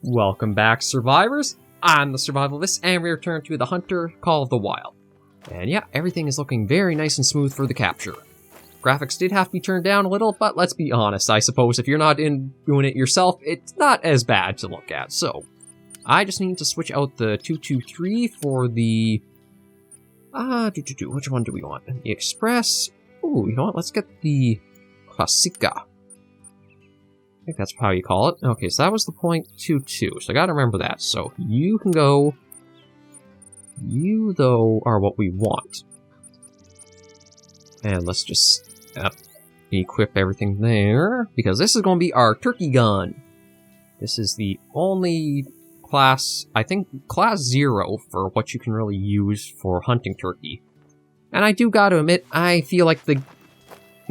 Welcome back, survivors! I'm the SurvivalVis, and we return to the Hunter, Call of the Wild. And yeah, everything is looking very nice and smooth for the capture. Graphics did have to be turned down a little, but let's be honest, I suppose if you're not doing it yourself, it's not as bad to look at. So, I just need to switch out the 223 for the... which one do we want? The Express? Ooh, you know what, let's get the Classica. I think that's how you call it. Okay, so that was the .22, so I gotta remember that. So, you can go... You, though, are what we want. And let's just equip everything there, because this is going to be our turkey gun. This is the only class, I think, class 0 for what you can really use for hunting turkey. And I do gotta admit, I feel like the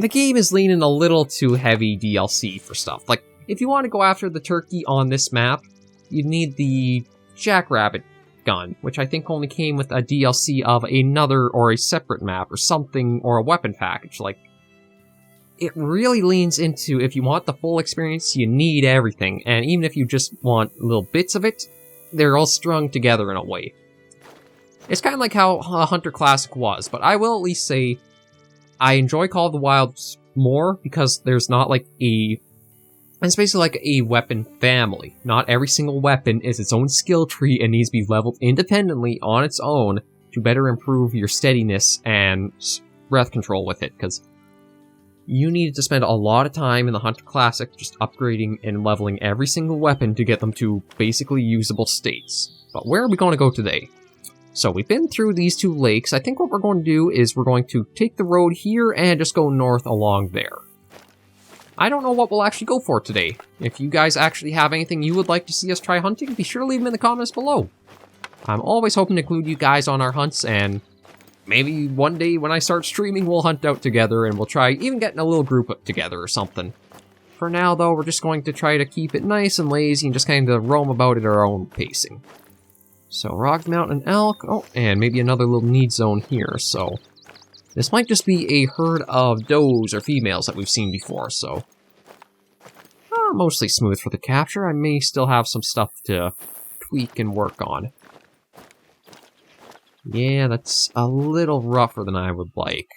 game is leaning a little too heavy DLC for stuff. Like, if you want to go after the turkey on this map, you'd need the Jackrabbit gun, which I think only came with a DLC of another or a separate map or something, or a weapon package. Like, it really leans into, if you want the full experience, you need everything, and even if you just want little bits of it, they're all strung together in a way. It's kind of like how Hunter Classic was, but I will at least say I enjoy Call of the Wild more because there's not like it's basically like a weapon family. Not every single weapon is its own skill tree and needs to be leveled independently on its own to better improve your steadiness and breath control with it, because you needed to spend a lot of time in the Hunter Classic just upgrading and leveling every single weapon to get them to basically usable states. But where are we going to go today? So we've been through these two lakes. I think what we're going to do is we're going to take the road here and just go north along there. I don't know what we'll actually go for today. If you guys actually have anything you would like to see us try hunting, be sure to leave them in the comments below. I'm always hoping to include you guys on our hunts, and maybe one day when I start streaming, we'll hunt out together and we'll try even getting a little group together or something. For now, though, we're just going to try to keep it nice and lazy and just kind of roam about at our own pacing. So, Rock Mountain Elk, oh, and maybe another little need zone here, so... This might just be a herd of does or females that we've seen before, so... mostly smooth for the capture. I may still have some stuff to tweak and work on. Yeah, that's a little rougher than I would like.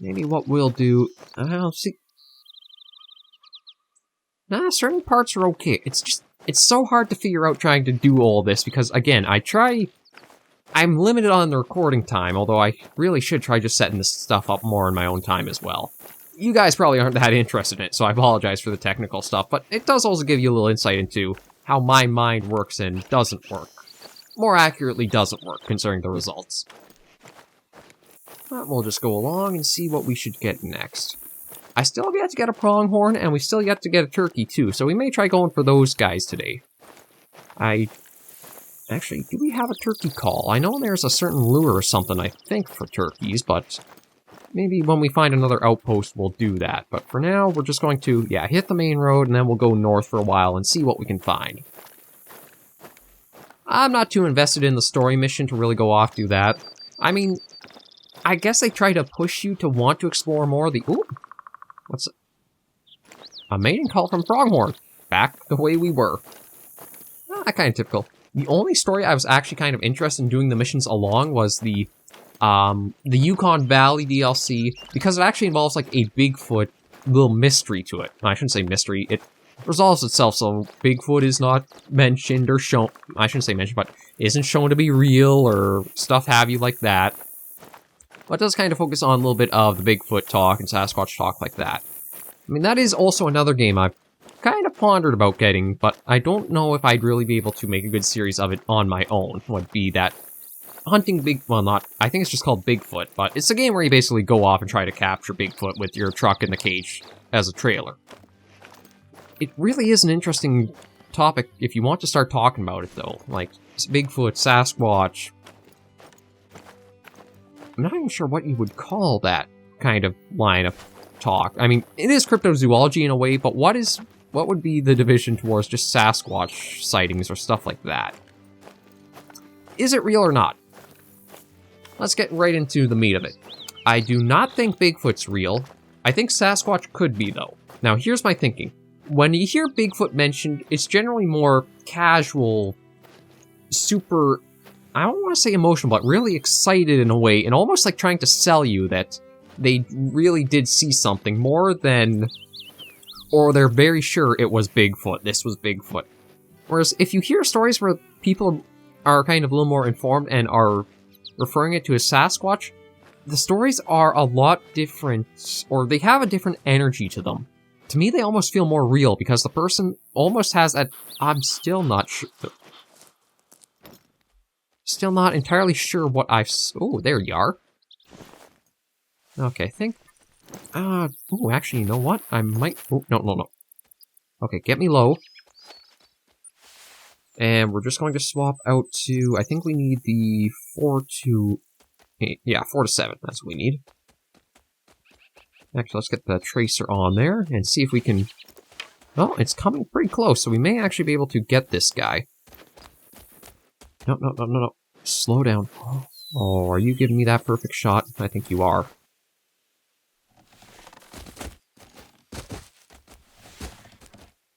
Maybe what we'll do... I don't see... Nah, certain parts are okay. It's just... It's so hard to figure out trying to do all this, because, again, I'm limited on the recording time, although I really should try just setting this stuff up more in my own time as well. You guys probably aren't that interested in it, so I apologize for the technical stuff, but it does also give you a little insight into how my mind works and doesn't work. More accurately, doesn't work, considering the results. But we'll just go along and see what we should get next. I still have yet to get a pronghorn, and we still yet to get a turkey too, so we may try going for those guys today. Actually, do we have a turkey call? I know there's a certain lure or something, I think, for turkeys, but maybe when we find another outpost, we'll do that. But for now, we're just going to, hit the main road, and then we'll go north for a while and see what we can find. I'm not too invested in the story mission to really go off do that. I mean, I guess they try to push you to want to explore more of the... Ooh! What's it? A mating call from Pronghorn. Back the way we were. Kind of typical. The only story I was actually kind of interested in doing the missions along was the Yukon Valley DLC, because it actually involves, like, a Bigfoot little mystery to it. I shouldn't say mystery, it resolves itself, so Bigfoot is not mentioned or shown, I shouldn't say mentioned, but isn't shown to be real or stuff have you like that. But it does kind of focus on a little bit of the Bigfoot talk and Sasquatch talk like that. I mean, that is also another game I've kind of pondered about getting, but I don't know if I'd really be able to make a good series of it on my own. Would be that hunting I think it's just called Bigfoot, but it's a game where you basically go off and try to capture Bigfoot with your truck in the cage as a trailer. It really is an interesting topic if you want to start talking about it, though. Like, Bigfoot, Sasquatch... I'm not even sure what you would call that kind of line of talk. I mean, it is cryptozoology in a way, but what would be the division towards just Sasquatch sightings or stuff like that? Is it real or not? Let's get right into the meat of it. I do not think Bigfoot's real. I think Sasquatch could be, though. Now, here's my thinking. When you hear Bigfoot mentioned, it's generally more casual, super, I don't want to say emotional, but really excited in a way, and almost like trying to sell you that they really did see something more than, or they're very sure it was Bigfoot, this was Bigfoot. Whereas if you hear stories where people are kind of a little more informed and are referring it to as Sasquatch, the stories are a lot different, or they have a different energy to them. To me, they almost feel more real, because the person almost has that, I'm still not sure, still not entirely sure what I've, oh, there you are. Okay, I think, oh, actually, you know what? I might, oh, no. Okay, get me low. And we're just going to swap out to, I think we need the 4 to 8, yeah, 4 to 7, that's what we need. Actually, let's get the tracer on there and see if we can... Oh, it's coming pretty close, so we may actually be able to get this guy. No. Slow down. Oh, are you giving me that perfect shot? I think you are.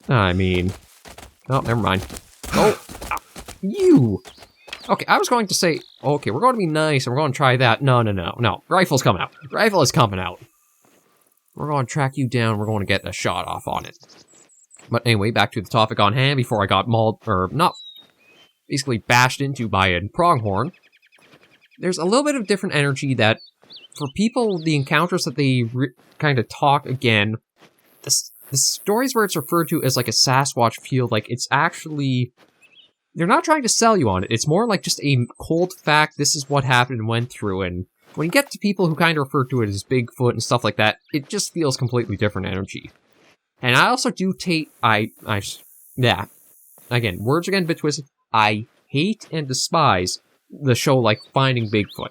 I mean... Oh, never mind. Oh! You! Okay, I was going to say, okay, we're going to be nice and we're going to try that. No. Rifle's coming out. Rifle is coming out. We're going to track you down, we're going to get a shot off on it. But anyway, back to the topic on hand before I got mauled, or not, basically bashed into by a pronghorn. There's a little bit of different energy that, for people, the encounters that they kind of talk again, the stories where it's referred to as like a Sasquatch feel like it's actually, they're not trying to sell you on it, it's more like just a cold fact, this is what happened and went through, and when you get to people who kind of refer to it as Bigfoot and stuff like that, it just feels completely different energy. And I also do yeah. Again, words are getting a bit twisted. I hate and despise the show like Finding Bigfoot.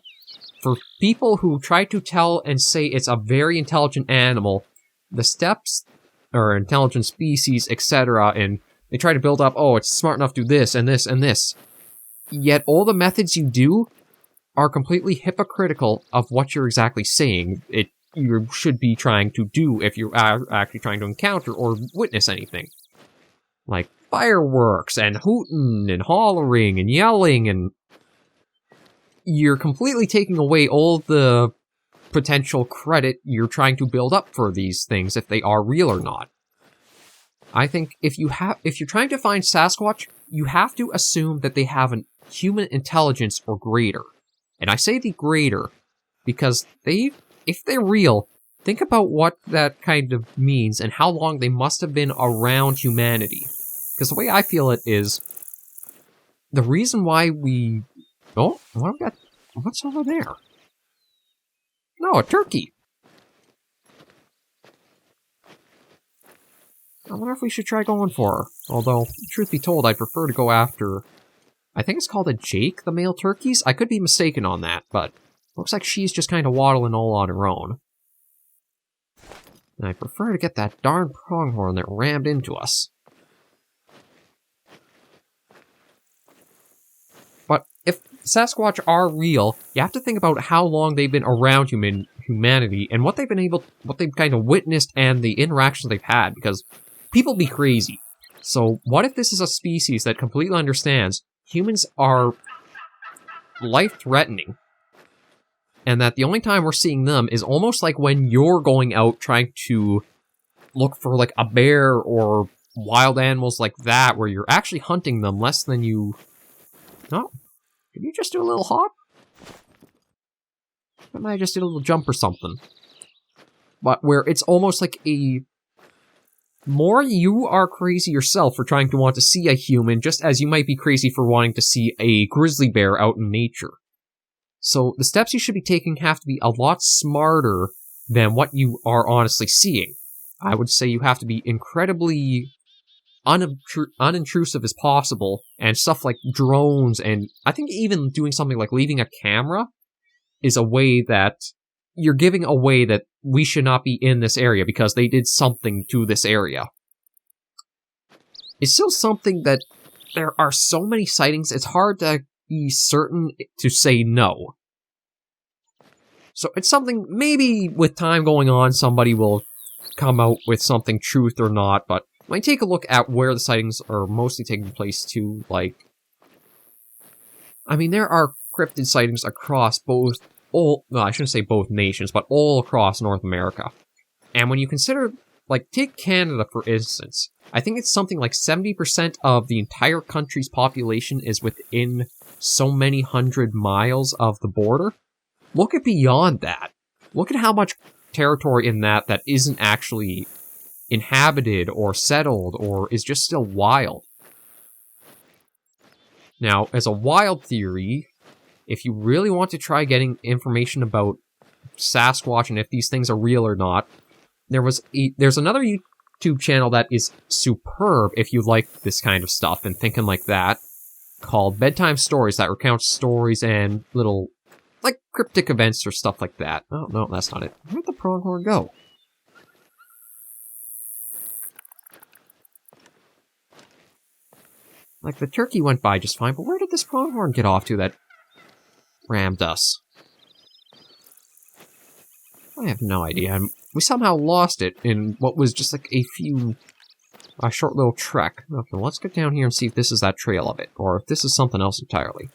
For people who try to tell and say it's a very intelligent animal, the steps, or intelligent species, etc., and they try to build up, oh, it's smart enough to do this, and this, and this. Yet all the methods you do are completely hypocritical of what you're exactly saying you should be trying to do if you're actually trying to encounter or witness anything. Like fireworks, and hooting, and hollering, and yelling, and you're completely taking away all the potential credit you're trying to build up for these things, if they are real or not. I think if you're trying to find Sasquatch, you have to assume that they have an human intelligence or greater. And I say the greater, because if they're real, think about what that kind of means and how long they must have been around humanity. Because the way I feel it is, the reason why we... Oh, what have we got? What's over there? No, a turkey! I wonder if we should try going for her. Although, truth be told, I'd prefer to go after... I think it's called a Jake, the male turkeys? I could be mistaken on that, but looks like she's just kind of waddling all on her own. And I prefer to get that darn pronghorn that rammed into us. But if Sasquatch are real, you have to think about how long they've been around humanity and what they've kind of witnessed and the interactions they've had, because people be crazy. So what if this is a species that completely understands humans are life-threatening, and that the only time we're seeing them is almost like when you're going out trying to look for, like, a bear or wild animals like that, where you're actually hunting them less than you... Oh, did you just do a little hop? I might have just did a little jump or something. But where it's almost like a... More you are crazy yourself for trying to want to see a human, just as you might be crazy for wanting to see a grizzly bear out in nature. So the steps you should be taking have to be a lot smarter than what you are honestly seeing. I would say you have to be incredibly unintrusive as possible, and stuff like drones, and I think even doing something like leaving a camera is a way that you're giving away that we should not be in this area because they did something to this area. It's still something that there are so many sightings, it's hard to be certain to say no. So it's something, maybe with time going on, somebody will come out with something truth or not, but when I take a look at where the sightings are mostly taking place too, like... I mean, there are cryptid sightings across well, I shouldn't say both nations, but all across North America. And when you consider, like, take Canada for instance, I think it's something like 70% of the entire country's population is within so many hundred miles of the border. Look at beyond that. Look at how much territory in that isn't actually inhabited or settled or is just still wild. Now, as a wild theory, if you really want to try getting information about Sasquatch and if these things are real or not, there's another YouTube channel that is superb if you like this kind of stuff and thinking like that, called Bedtime Stories, that recounts stories and little, like, cryptic events or stuff like that. Oh, no, that's not it. Where'd the pronghorn go? Like, the turkey went by just fine, but where did this pronghorn get off to that rammed us? I have no idea. We somehow lost it in what was just like a short little trek. Okay, let's get down here and see if this is that trail of it, or if this is something else entirely.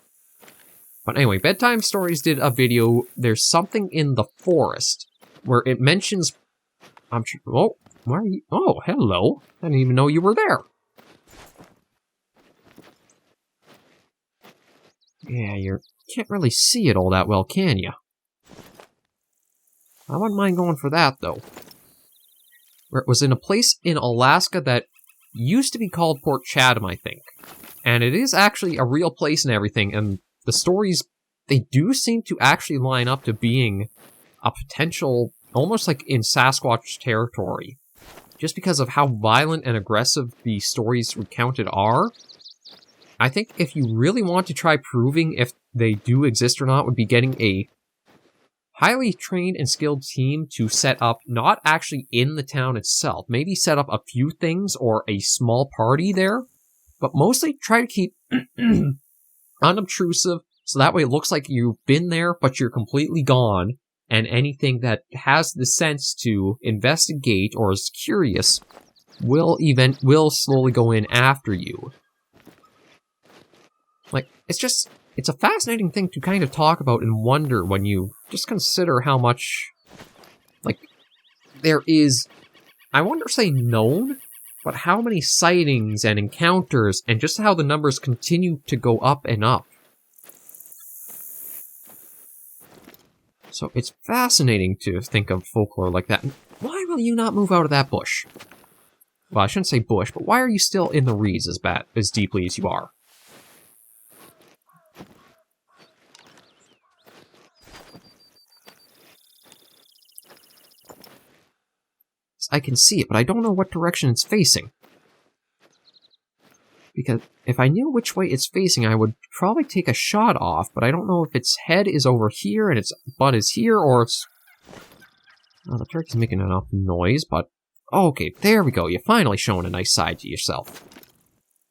But anyway, Bedtime Stories did a video, there's something in the forest, where it mentions... oh, where are you? Oh, hello. I didn't even know you were there. Yeah, you can't really see it all that well, can you? I wouldn't mind going for that, though. Where it was in a place in Alaska that used to be called Port Chatham, I think. And it is actually a real place and everything, and the stories, they do seem to actually line up to being a potential, almost like in Sasquatch territory. Just because of how violent and aggressive the stories recounted are, I think if you really want to try proving if they do exist or not, would be getting a highly trained and skilled team to set up, not actually in the town itself, maybe set up a few things or a small party there, but mostly try to keep unobtrusive, so that way it looks like you've been there, but you're completely gone, and anything that has the sense to investigate or is curious will slowly go in after you. Like, it's a fascinating thing to kind of talk about and wonder when you just consider how much, like, there is, I won't say known, but how many sightings and encounters and just how the numbers continue to go up and up. So it's fascinating to think of folklore like that. Why will you not move out of that bush? Well, I shouldn't say bush, but why are you still in the reeds as deeply as you are? I can see it, but I don't know what direction it's facing. Because if I knew which way it's facing, I would probably take a shot off, but I don't know if its head is over here and its butt is here, or it's... Oh, the turkey's making enough noise, but... Oh, okay, there we go. You're finally showing a nice side to yourself.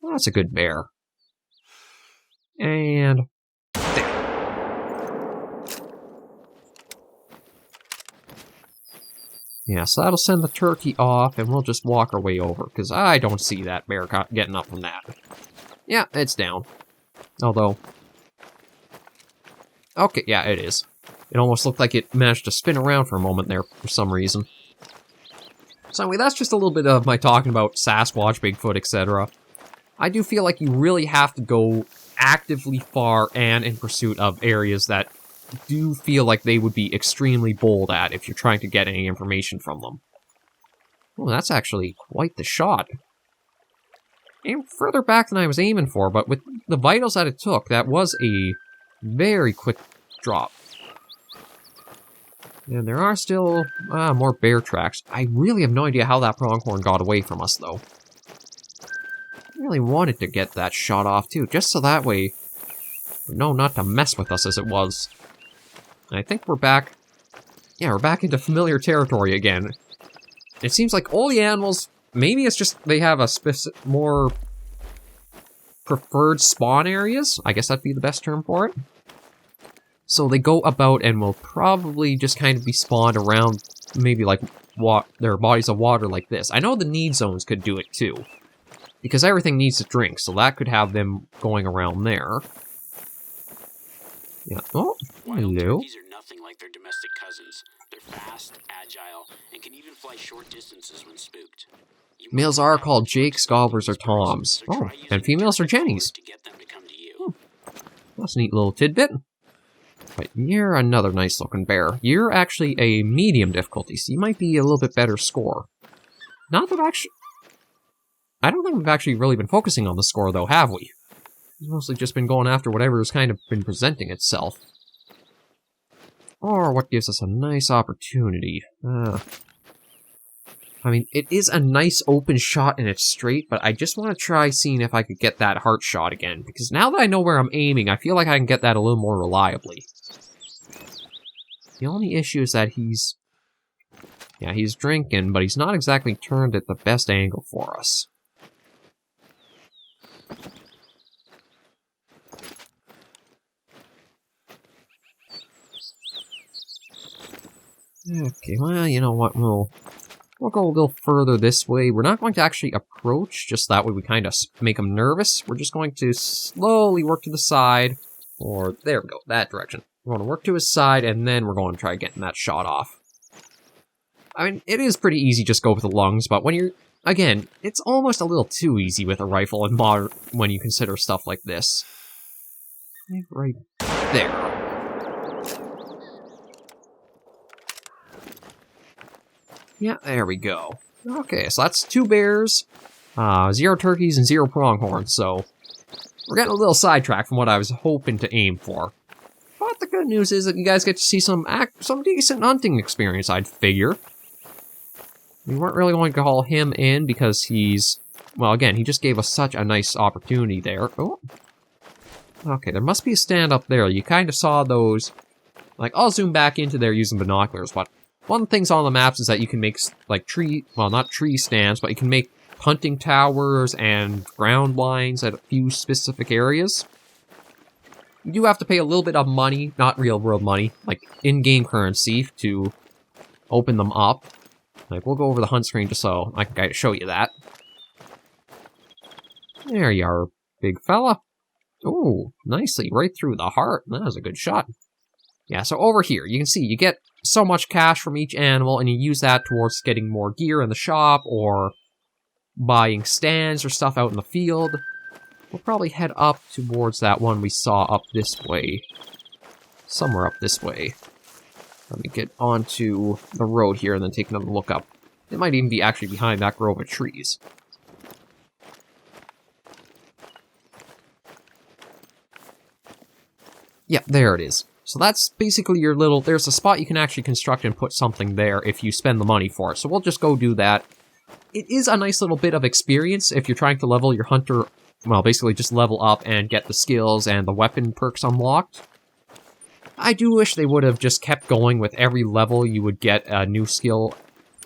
Well, that's a good bear. And... there. Yeah, so that'll send the turkey off, and we'll just walk our way over, because I don't see that bear getting up from that. Yeah, it's down. Although... okay, yeah, it is. It almost looked like it managed to spin around for a moment there, for some reason. So anyway, that's just a little bit of my talking about Sasquatch, Bigfoot, etc. I do feel like you really have to go actively far and in pursuit of areas that do feel like they would be extremely bold at if you're trying to get any information from them. Oh, that's actually quite the shot. Aimed further back than I was aiming for, but with the vitals that it took, that was a very quick drop. And there are still more bear tracks. I really have no idea how that pronghorn got away from us, though. I really wanted to get that shot off, too, just so that way we know not to mess with us as it was. And I think we're back... yeah, we're back into familiar territory again. It seems like all the animals... maybe it's just they have a more preferred spawn areas. I guess that'd be the best term for it. So they go about and will probably just kind of be spawned around maybe like their bodies of water like this. I know the need zones could do it too, because everything needs to drink, so that could have them going around there. Yeah. Oh, Wild hello. turkeys are nothing like their domestic cousins. They're fast, agile, and can even fly short distances when spooked. Males are called Jakes, Gobblers, or Toms. Oh, and females are Jennies. To get them to come to you. That's a neat little tidbit. But you're another nice looking bear. You're actually a medium difficulty, so you might be a little bit better score. Not that actually... I don't think we've actually really been focusing on the score, though, have we? We've mostly just been going after whatever's kind of been presenting itself. Or what gives us a nice opportunity. I mean, it is a nice open shot and it's straight, but I just want to try seeing if I could get that heart shot again. Because now that I know where I'm aiming, I feel like I can get that a little more reliably. The only issue is that he's... yeah, he's drinking, but he's not exactly turned at the best angle for us. Okay, well, you know what, we'll go a little further this way. We're not going to actually approach, just that way we kind of make them nervous. We're just going to slowly work to the side, or there we go, that direction. We're going to work to his side, and then we're going to try getting that shot off. I mean, it is pretty easy, just go with the lungs, but when you're, again, it's almost a little too easy with a rifle and modern when you consider stuff like this. Right there. Yeah, there we go. Okay, so that's 2 bears, 0 turkeys, and 0 pronghorns, so we're getting a little sidetracked from what I was hoping to aim for. But the good news is that you guys get to see some decent hunting experience, I'd figure. We weren't really going to call him in because he's... well, again, he just gave us such a nice opportunity there. Oh. Okay, there must be a stand up there. You kind of saw those... like, I'll zoom back into there using binoculars, but... one of the things on the maps is that you can make, like, well, not tree stands, but you can make hunting towers and ground lines at a few specific areas. You do have to pay a little bit of money, not real-world money, like in-game currency, to open them up. Like, we'll go over the hunt screen just so I can kind of show you that. There you are, big fella. Ooh, nicely, right through the heart. That was a good shot. Yeah, so over here, you can see you get so much cash from each animal, and you use that towards getting more gear in the shop, or buying stands or stuff out in the field. We'll probably head up towards that one we saw up this way. Somewhere up this way. Let me get onto the road here and then take another look up. It might even be actually behind that grove of trees. Yeah, there it is. So that's basically your little... there's a spot you can actually construct and put something there if you spend the money for it. So we'll just go do that. It is a nice little bit of experience if you're trying to level your hunter... well, basically just level up and get the skills and the weapon perks unlocked. I do wish they would have just kept going with every level you would get a new skill,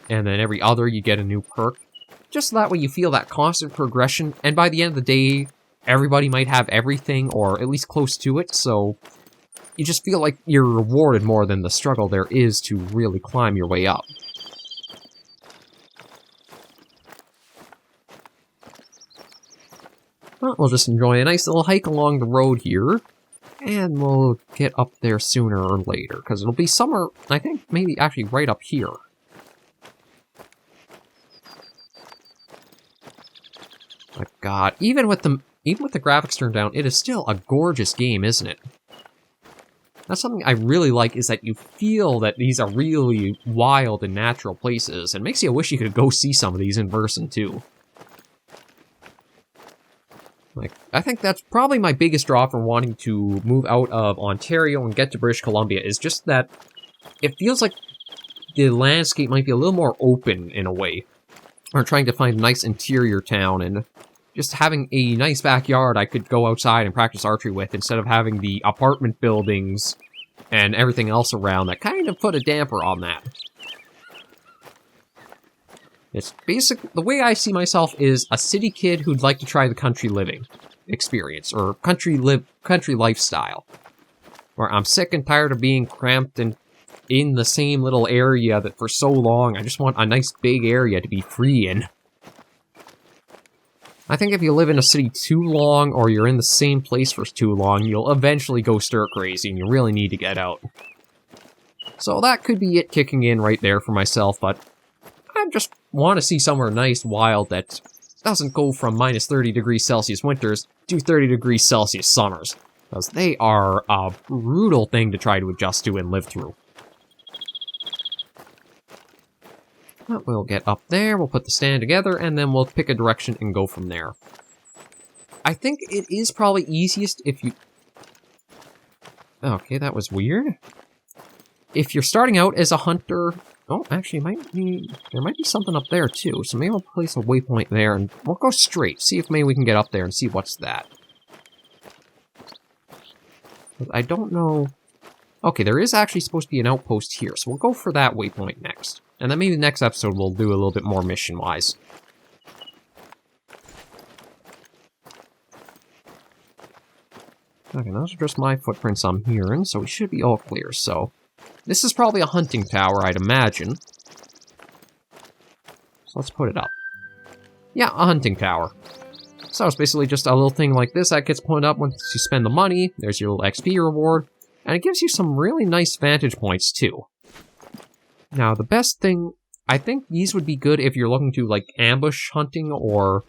and then every other you get a new perk. Just so that way you feel that constant progression, and by the end of the day, everybody might have everything, or at least close to it, so... you just feel like you're rewarded more than the struggle there is to really climb your way up. Well, we'll just enjoy a nice little hike along the road here, and we'll get up there sooner or later, because it'll be somewhere, I think, maybe actually right up here. My god, even with the graphics turned down, it is still a gorgeous game, isn't it? That's something I really like, is that you feel that these are really wild and natural places, and makes you wish you could go see some of these in person, too. Like, I think that's probably my biggest draw for wanting to move out of Ontario and get to British Columbia, is just that it feels like the landscape might be a little more open in a way. Or trying to find a nice interior town, and just having a nice backyard I could go outside and practice archery with, instead of having the apartment buildings and everything else around that kind of put a damper on that. It's basic. The way I see myself is a city kid who'd like to try the country living experience, or country lifestyle. Where I'm sick and tired of being cramped and in the same little area that for so long. I just want a nice big area to be free in. I think if you live in a city too long, or you're in the same place for too long, you'll eventually go stir-crazy, and you really need to get out. So that could be it kicking in right there for myself, but I just want to see somewhere nice, wild, that doesn't go from minus 30 degrees Celsius winters to 30 degrees Celsius summers. Because they are a brutal thing to try to adjust to and live through. But we'll get up there, we'll put the stand together, and then we'll pick a direction and go from there. I think it is probably easiest if you... Okay, that was weird. If you're starting out as a hunter... Oh, actually, there might be something up there, too. So maybe we'll place a waypoint there, and we'll go straight. See if maybe we can get up there and see what's that. I don't know... Okay, there is actually supposed to be an outpost here, so we'll go for that waypoint next. And then maybe the next episode we'll do a little bit more mission-wise. Okay, those are just my footprints I'm hearing, so we should be all clear, so... This is probably a hunting tower, I'd imagine. So let's put it up. Yeah, a hunting tower. So it's basically just a little thing like this that gets put up once you spend the money. There's your little XP reward. And it gives you some really nice vantage points, too. Now, the best thing... I think these would be good if you're looking to, like, ambush hunting, or...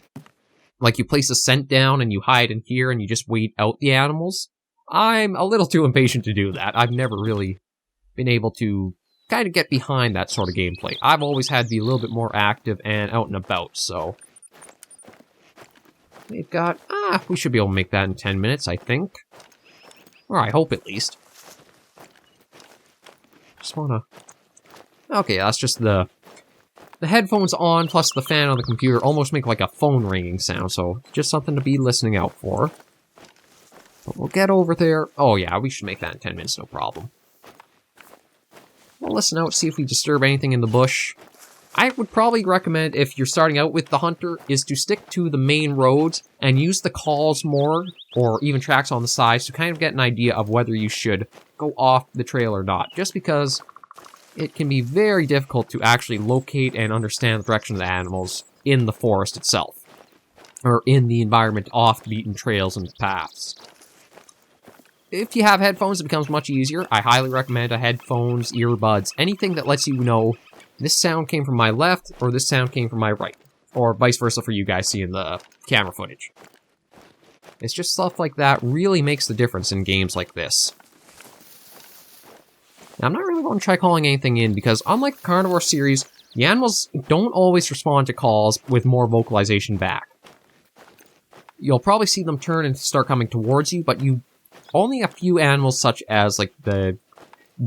Like, you place a scent down and you hide in here and you just wait out the animals. I'm a little too impatient to do that. I've never really been able to kind of get behind that sort of gameplay. I've always had to be a little bit more active and out and about, so... We've got... we should be able to make that in 10 minutes, I think. Or I hope, at least. Just wanna... Okay, that's just the headphones on, plus the fan on the computer almost make like a phone ringing sound, so just something to be listening out for. But we'll get over there. Oh yeah, we should make that in 10 minutes, no problem. We'll listen out, see if we disturb anything in the bush. I would probably recommend, if you're starting out with the hunter, is to stick to the main roads and use the calls more, or even tracks on the sides, to kind of get an idea of whether you should go off the trail or not. Just because it can be very difficult to actually locate and understand the direction of the animals in the forest itself, or in the environment off the beaten trails and paths. If you have headphones, it becomes much easier. I highly recommend headphones, earbuds, anything that lets you know this sound came from my left, or this sound came from my right. Or vice versa for you guys seeing the camera footage. It's just stuff like that really makes the difference in games like this. Now, I'm not really going to try calling anything in, because unlike the Carnivore series, the animals don't always respond to calls with more vocalization back. You'll probably see them turn and start coming towards you, but only a few animals such as, like, the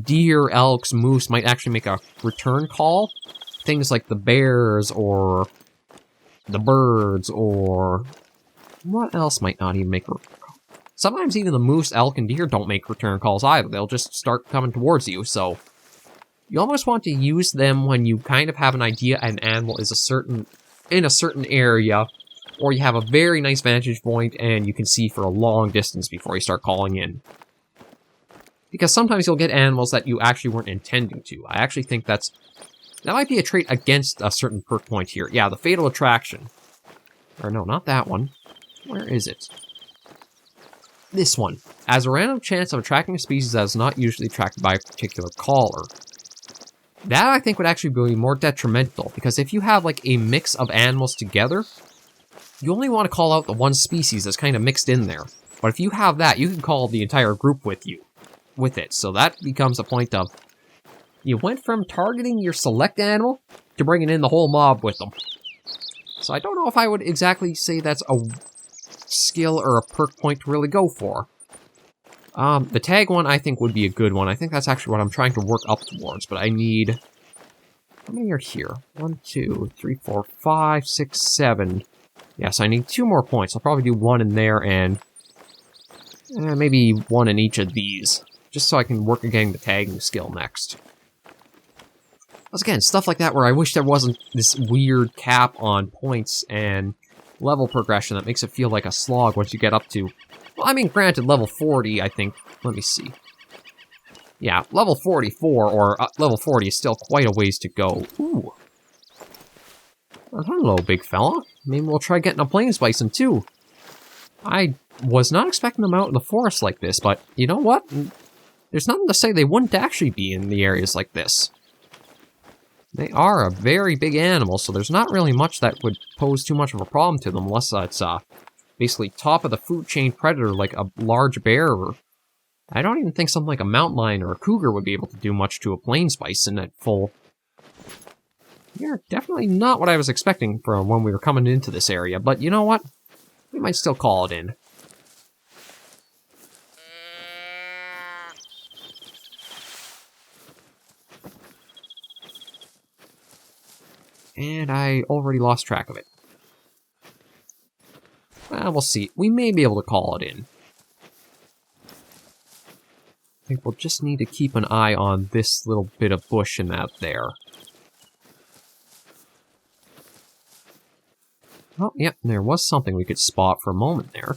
deer, elks, moose might actually make a return call. Things like the bears, or the birds, or... What else might not even make a return call? Sometimes even the moose, elk, and deer don't make return calls either. They'll just start coming towards you, so... You almost want to use them when you kind of have an idea an animal is in a certain area, or you have a very nice vantage point and you can see for a long distance before you start calling in. Because sometimes you'll get animals that you actually weren't intending to. I actually think that might be a trait against a certain perk point here. Yeah, the Fatal Attraction. Or no, not that one. Where is it? This one. Has a random chance of attracting a species that is not usually attracted by a particular caller. That, I think, would actually be more detrimental, because if you have, like, a mix of animals together, you only want to call out the one species that's kind of mixed in there. But if you have that, you can call the entire group with it. So that becomes a point of, you went from targeting your select animal to bringing in the whole mob with them. So I don't know if I would exactly say that's a skill or a perk point to really go for. The tag one I think would be a good one. I think that's actually what I'm trying to work up towards, but I need... How many are here? 1, 2, 3, 4, 5, 6, 7. Yes, I need 2 more points. I'll probably do 1 in there and... maybe 1 in each of these. Just so I can work on getting the tagging skill next. Once again, stuff like that where I wish there wasn't this weird cap on points and level progression that makes it feel like a slog once you get up to... Well, I mean, granted, level 40, I think... Let me see. Yeah, level 44 or level 40 is still quite a ways to go. Ooh. Well, hello, big fella. Maybe we'll try getting a Plains Bison, too. I was not expecting them out in the forest like this, but you know what? There's nothing to say they wouldn't actually be in the areas like this. They are a very big animal, so there's not really much that would pose too much of a problem to them, unless it's basically top of the food chain predator like a large bear. Or I don't even think something like a mountain lion or a cougar would be able to do much to a Plains Bison at full. Yeah, definitely not what I was expecting from when we were coming into this area, but you know what? We might still call it in. And I already lost track of it. Well, we'll see. We may be able to call it in. I think we'll just need to keep an eye on this little bit of bush and that there. Oh, yep, there was something we could spot for a moment there.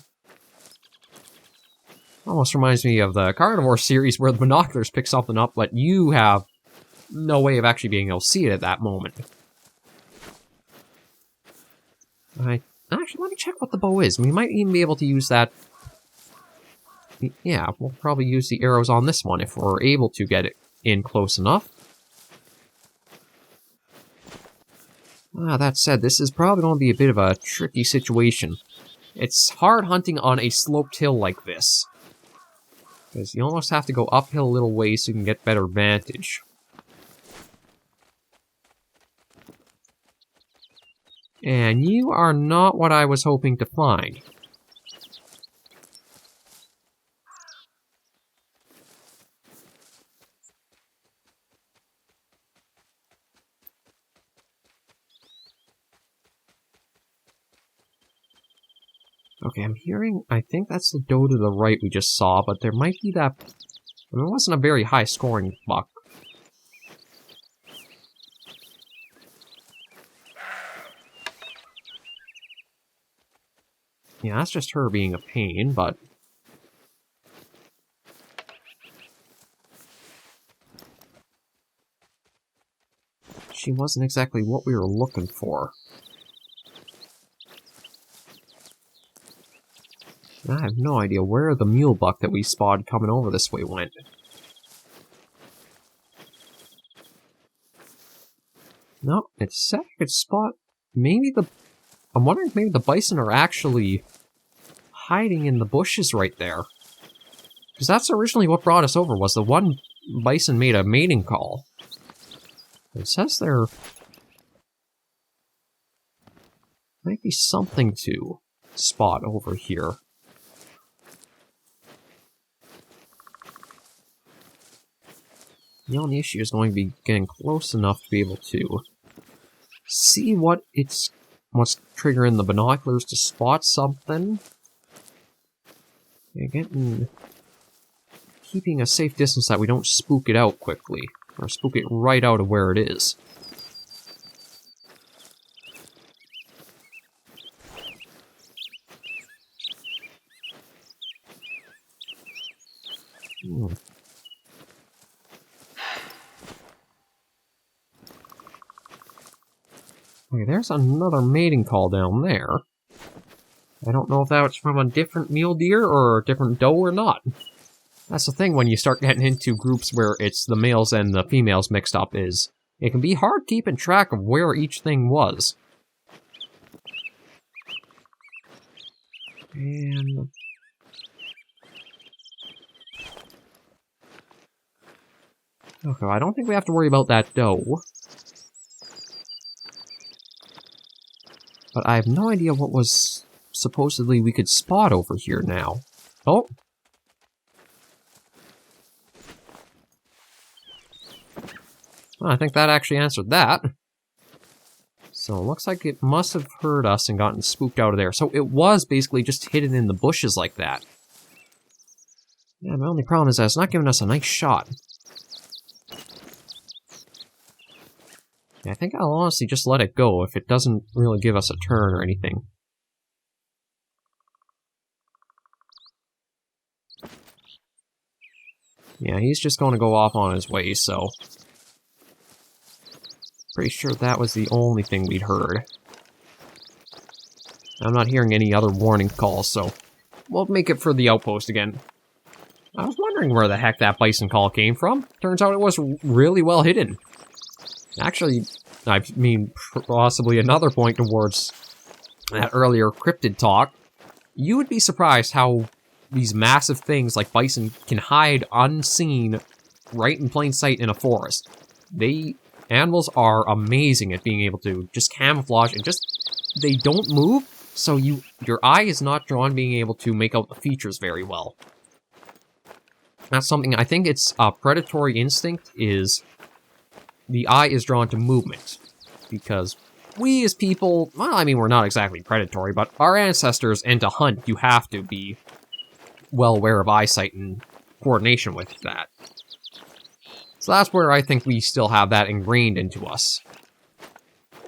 Almost reminds me of the Carnivore series where the binoculars pick something up, but you have no way of actually being able to see it at that moment. Actually, let me check what the bow is. We might even be able to use that. Yeah, we'll probably use the arrows on this one if we're able to get it in close enough. That said, this is probably going to be a bit of a tricky situation. It's hard hunting on a sloped hill like this, because you almost have to go uphill a little ways so you can get better vantage. And you are not what I was hoping to find. Okay, I'm hearing, I think that's the doe to the right we just saw, but there might be that... I mean, it wasn't a very high scoring buck. Yeah, that's just her being a pain, but... she wasn't exactly what we were looking for. I have no idea where the mule buck that we spotted coming over this way went. No, it said I could spot maybe the... I'm wondering if maybe the bison are actually hiding in the bushes right there. Because that's originally what brought us over, was the one bison made a mating call. It says there might be something to spot over here. The only issue is going to be getting close enough to be able to see what's triggering the binoculars to spot something. Again, keeping a safe distance that we don't spook it out quickly, or spook it right out of where it is. Okay, there's another mating call down there. I don't know if that's from a different mule deer or a different doe or not. That's the thing when you start getting into groups where it's the males and the females mixed up, is it can be hard keeping track of where each thing was. And... okay, I don't think we have to worry about that doe. But I have no idea what was supposedly we could spot over here now. Oh! Well, I think that actually answered that. So it looks like it must have heard us and gotten spooked out of there. So it was basically just hidden in the bushes like that. Yeah, my only problem is that it's not giving us a nice shot. I think I'll honestly just let it go if it doesn't really give us a turn or anything. Yeah, he's just going to go off on his way, so... Pretty sure that was the only thing we'd heard. I'm not hearing any other warning calls, so... We'll make it for the outpost again. I was wondering where the heck that bison call came from. Turns out it was really well hidden. Actually, I mean, possibly another point towards that earlier cryptid talk. You would be surprised how these massive things like bison can hide unseen right in plain sight in a forest. Animals are amazing at being able to just camouflage and they don't move, so your eye is not drawn being able to make out the features very well. That's something, I think it's a predatory instinct, is the eye is drawn to movement. Because we as people, well, I mean, we're not exactly predatory, but our ancestors, and to hunt, you have to be well aware of eyesight and coordination with that. So that's where I think we still have that ingrained into us.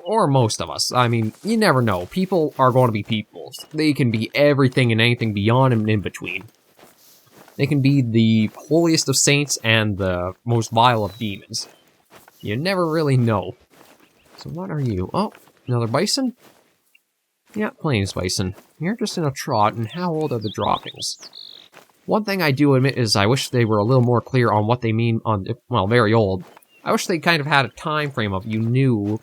Or most of us. I mean, you never know. People are going to be people. They can be everything and anything beyond and in between. They can be the holiest of saints and the most vile of demons. You never really know. So what are you? Oh, another bison? Yeah, Plains Bison. You're just in a trot, and how old are the droppings? One thing I do admit is I wish they were a little more clear on what they mean on, well, very old. I wish they kind of had a time frame of you knew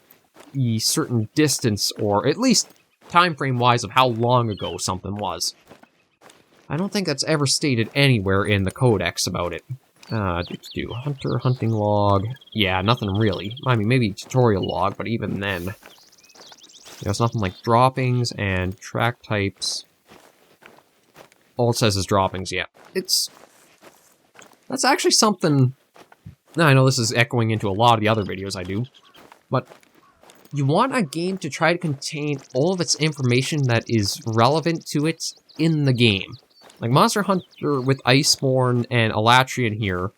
a certain distance, or at least time frame wise of how long ago something was. I don't think that's ever stated anywhere in the codex about it. Hunter hunting log. Yeah, nothing really. I mean, maybe tutorial log, but even then. There's nothing like droppings and track types. All it says is droppings, yeah. That's actually something... Now, I know this is echoing into a lot of the other videos I do, but you want a game to try to contain all of its information that is relevant to it in the game. Like Monster Hunter with Iceborne and Alatrian here,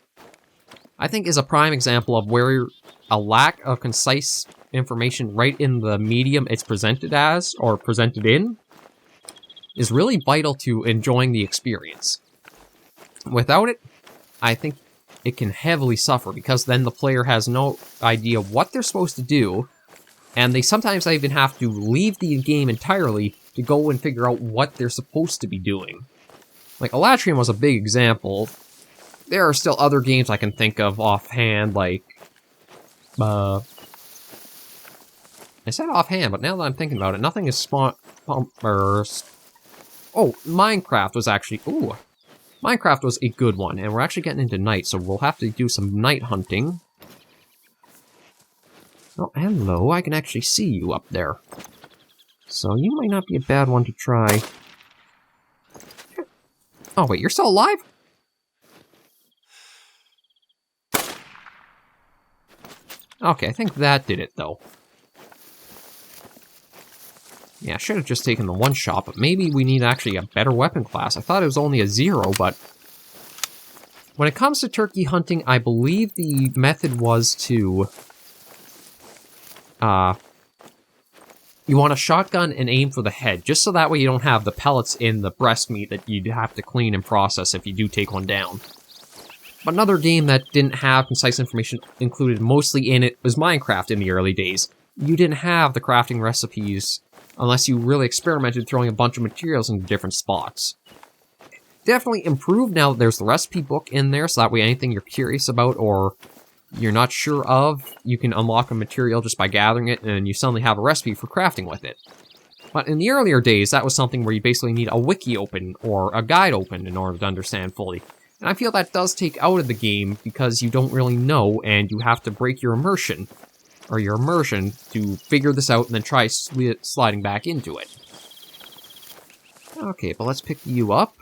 I think is a prime example of where a lack of concise information right in the medium it's presented as, or presented in, is really vital to enjoying the experience. Without it, I think it can heavily suffer, because then the player has no idea what they're supposed to do, and they sometimes even have to leave the game entirely to go and figure out what they're supposed to be doing. Like, Alatrian was a big example. There are still other games I can think of offhand, like... I said offhand, but now that I'm thinking about it, nothing is Oh, Minecraft was actually... Ooh. Minecraft was a good one, and we're actually getting into night, so we'll have to do some night hunting. Oh, hello, I can actually see you up there. So you might not be a bad one to try. Oh, wait, you're still alive? Okay, I think that did it, though. Yeah, I should have just taken the one shot, but maybe we need actually a better weapon class. I thought it was only a 0, but... When it comes to turkey hunting, I believe the method was to... You want a shotgun and aim for the head, just so that way you don't have the pellets in the breast meat that you'd have to clean and process if you do take one down. But another game that didn't have concise information included mostly in it was Minecraft in the early days. You didn't have the crafting recipes unless you really experimented throwing a bunch of materials into different spots. Definitely improved now that there's the recipe book in there, so that way anything you're curious about or you're not sure of, you can unlock a material just by gathering it, and you suddenly have a recipe for crafting with it. But in the earlier days, that was something where you basically need a wiki open, or a guide open, in order to understand fully. And I feel that does take out of the game, because you don't really know, and you have to break your immersion, to figure this out, and then try sliding back into it. Okay, but let's pick you up.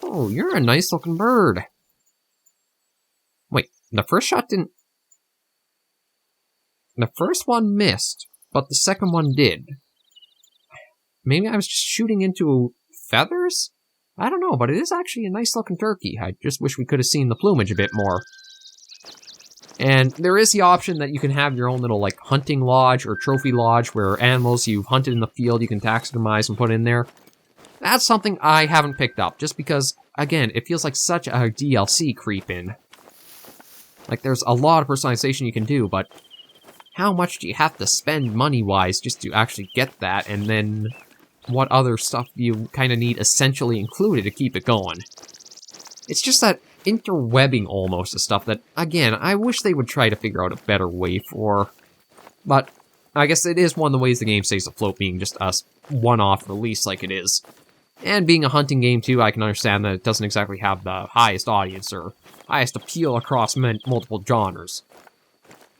Oh, you're a nice-looking bird. Wait, the first shot didn't... The first one missed, but the second one did. Maybe I was just shooting into feathers? I don't know, but it is actually a nice-looking turkey. I just wish we could have seen the plumage a bit more. And there is the option that you can have your own little, like, hunting lodge or trophy lodge where animals you've hunted in the field you can taxidermize and put in there. That's something I haven't picked up, just because again, it feels like such a DLC creep in. Like, there's a lot of personalization you can do, but how much do you have to spend money-wise just to actually get that, and then what other stuff you kind of need essentially included to keep it going? It's just that interwebbing almost of stuff that, again, I wish they would try to figure out a better way for. But I guess it is one of the ways the game stays afloat, being just a one-off release like it is. And being a hunting game too, I can understand that it doesn't exactly have the highest audience or highest appeal across multiple genres.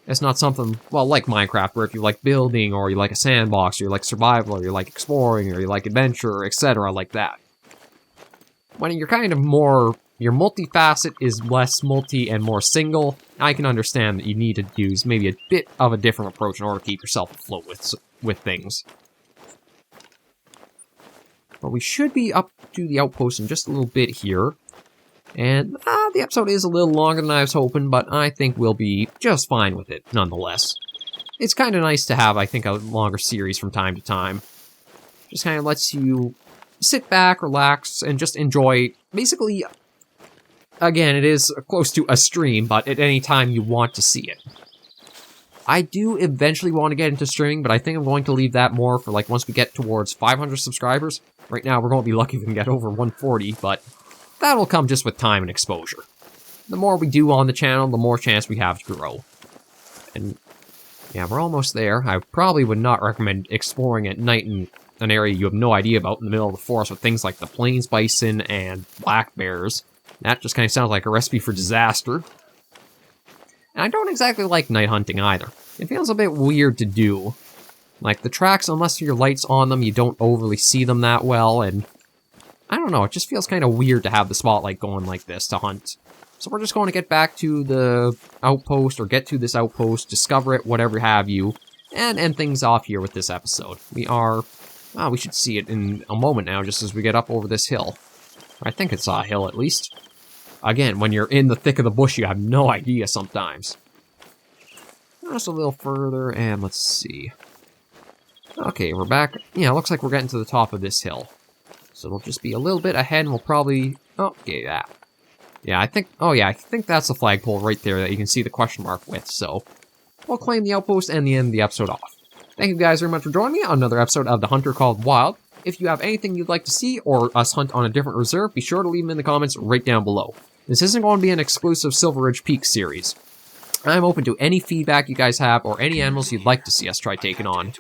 It's not something, well, like Minecraft, where if you like building, or you like a sandbox, or you like survival, or you like exploring, or you like adventure, etc., like that. When you're kind of more, your multifacet is less multi and more single, I can understand that you need to use maybe a bit of a different approach in order to keep yourself afloat with things. But we should be up to the outpost in just a little bit here. And the episode is a little longer than I was hoping, but I think we'll be just fine with it, nonetheless. It's kind of nice to have, I think, a longer series from time to time. Just kind of lets you sit back, relax, and just enjoy, basically, again, it is close to a stream, but at any time you want to see it. I do eventually want to get into streaming, but I think I'm going to leave that more for, like, once we get towards 500 subscribers. Right now, we're going to be lucky if we can get over 140, but that'll come just with time and exposure. The more we do on the channel, the more chance we have to grow. And, yeah, we're almost there. I probably would not recommend exploring at night in an area you have no idea about in the middle of the forest with things like the Plains Bison and black bears. That just kind of sounds like a recipe for disaster. And I don't exactly like night hunting either. It feels a bit weird to do. Like, the tracks, unless your light's on them, you don't overly see them that well, and I don't know, it just feels kind of weird to have the spotlight going like this to hunt. So we're just going to get back to the outpost, or get to this outpost, discover it, whatever have you, and end things off here with this episode. We should see it in a moment now, just as we get up over this hill. I think it's a hill, at least. Again, when you're in the thick of the bush, you have no idea sometimes. Just a little further, and let's see. Okay, we're back. Yeah, it looks like we're getting to the top of this hill. So we'll just be a little bit ahead, and we'll probably... Okay, that. Yeah, I think that's the flagpole right there that you can see the question mark with, so we'll claim the outpost and the end of the episode off. Thank you guys very much for joining me on another episode of The Hunter Called Wild. If you have anything you'd like to see, or us hunt on a different reserve, be sure to leave them in the comments right down below. This isn't going to be an exclusive Silver Ridge Peak series. I'm open to any feedback you guys have, or any animals you'd like to see us try taking on.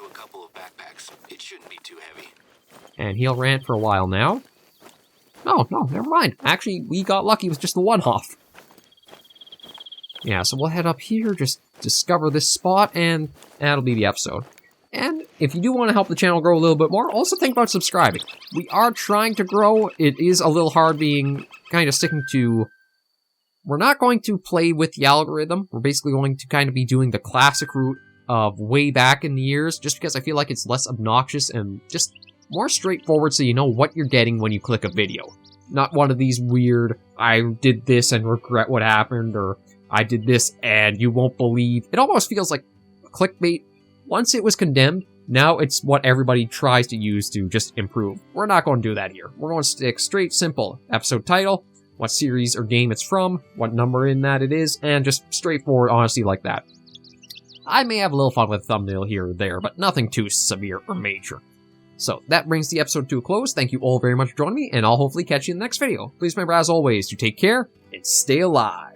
It shouldn't be too heavy. And he'll rant for a while now. No, never mind. Actually, we got lucky with just the one-off. Yeah, so we'll head up here, just discover this spot, and that'll be the episode. And if you do want to help the channel grow a little bit more, also think about subscribing. We are trying to grow. It is a little hard being kind of sticking to... We're not going to play with the algorithm. We're basically going to kind of be doing the classic route of way back in the years, just because I feel like it's less obnoxious and just more straightforward, so you know what you're getting when you click a video. Not one of these weird, I did this and regret what happened, or I did this and you won't believe. It almost feels like clickbait. Once it was condemned, now it's what everybody tries to use to just improve. We're not going to do that here. We're going to stick straight, simple. Episode title, what series or game it's from, what number in that it is, and just straightforward honesty like that. I may have a little fun with a thumbnail here or there, but nothing too severe or major. So, that brings the episode to a close. Thank you all very much for joining me, and I'll hopefully catch you in the next video. Please remember, as always, to take care and stay alive.